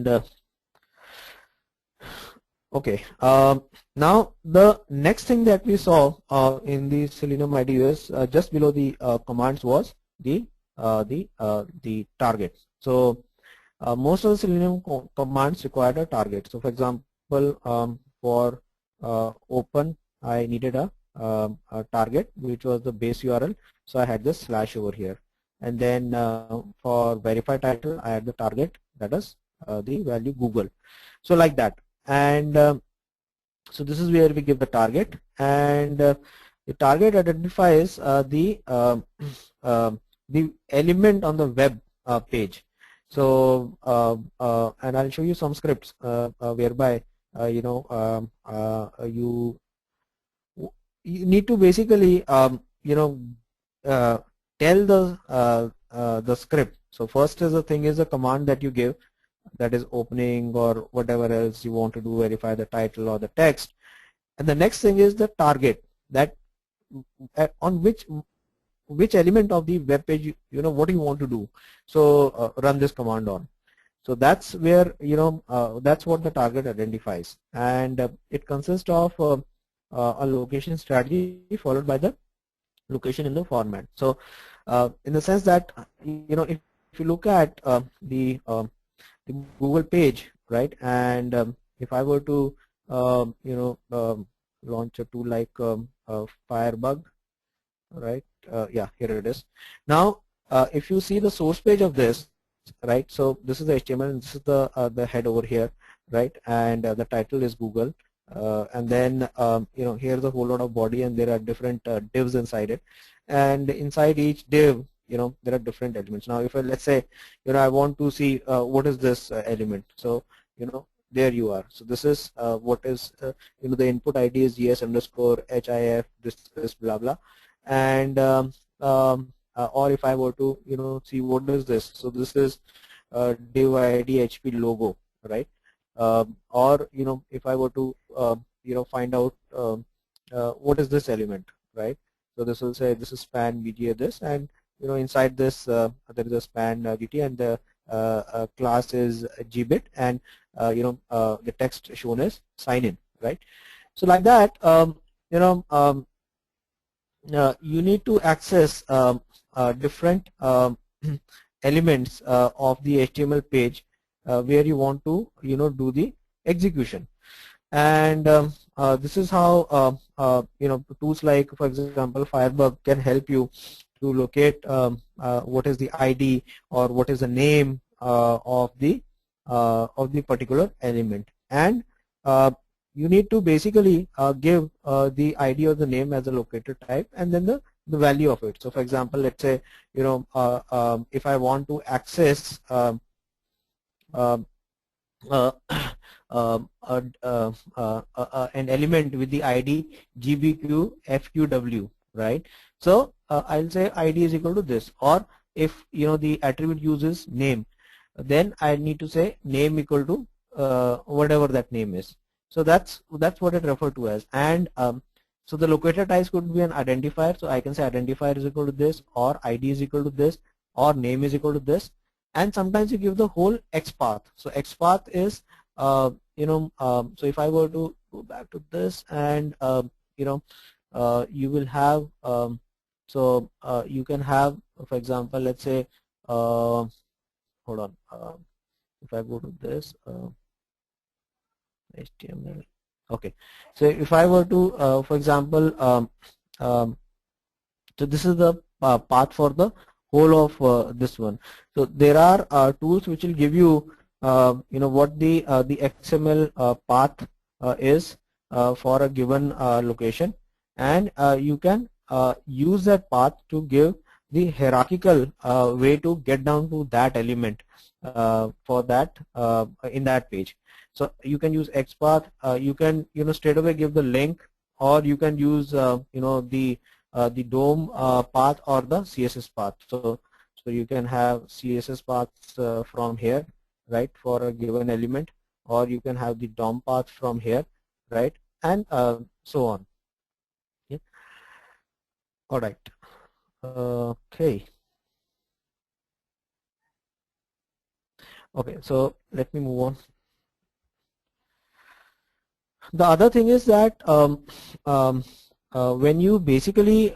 And okay, now the next thing that we saw in the Selenium IDE just below the commands was the target. So most of the Selenium commands required a target. So for example, for open, I needed a target which was the base URL. So I had this slash over here. And then for verify title, I had the target, that is the value Google. So like that. And so this is where we give the target, and the target identifies the element on the web page. So and I'll show you some scripts whereby you need to basically tell the script. So first is the thing is a command that you give, that is opening or whatever else you want to do, verify the title or the text, and the next thing is the target, that on which element of the web page what do you want to do. So run this command on. So that's where that's what the target identifies, and it consists of a location strategy followed by the location in the format. So in the sense that if you look at the Google page, right, and if I were to launch a tool like Firebug, right, yeah, here it is. Now if you see the source page of this, right, so this is the HTML and this is the head over here, right, and the title is Google, and then here's a whole lot of body, and there are different divs inside it, and inside each div there are different elements. Now if let's say I want to see what is this element, so there you are. So this is what is the input ID is GS underscore HIF, this is blah blah, and or if I were to see what is this, so this is div ID HP logo, right, or if I were to find out what is this element, right, so this will say this is span BGA this, and inside this there is a span GT, and the class is gbit, and the text shown is sign in, right. So like that you need to access different elements of the HTML page where you want to do the execution, and this is how tools like, for example, Firebug can help you to locate what is the ID or what is the name of the particular element, and you need to basically give the ID or the name as a locator type, and then the value of it. So for example, let's say if I want to access an element with the ID GBQFQW, right, so I'll say ID is equal to this, or if the attribute uses name, then I need to say name equal to whatever that name is. So that's what it referred to as, and so the locator types could be an identifier, so I can say identifier is equal to this, or ID is equal to this, or name is equal to this, and sometimes you give the whole XPath. So XPath is so if I were to go back to this, and you will have so you can have, for example, let's say hold on, if I go to this HTML, okay, so if I were to for example so this is the path for the whole of this one. So there are tools which will give you what the XML path is for a given location, and you can use that path to give the hierarchical way to get down to that element for that in that page. So you can use XPath, you can straight away give the link, or you can use the DOM path or the CSS path. So you can have CSS paths from here, right, for a given element, or you can have the DOM path from here, right, and so on. Yeah. All right. Okay. Okay, so let me move on. The other thing is that when you basically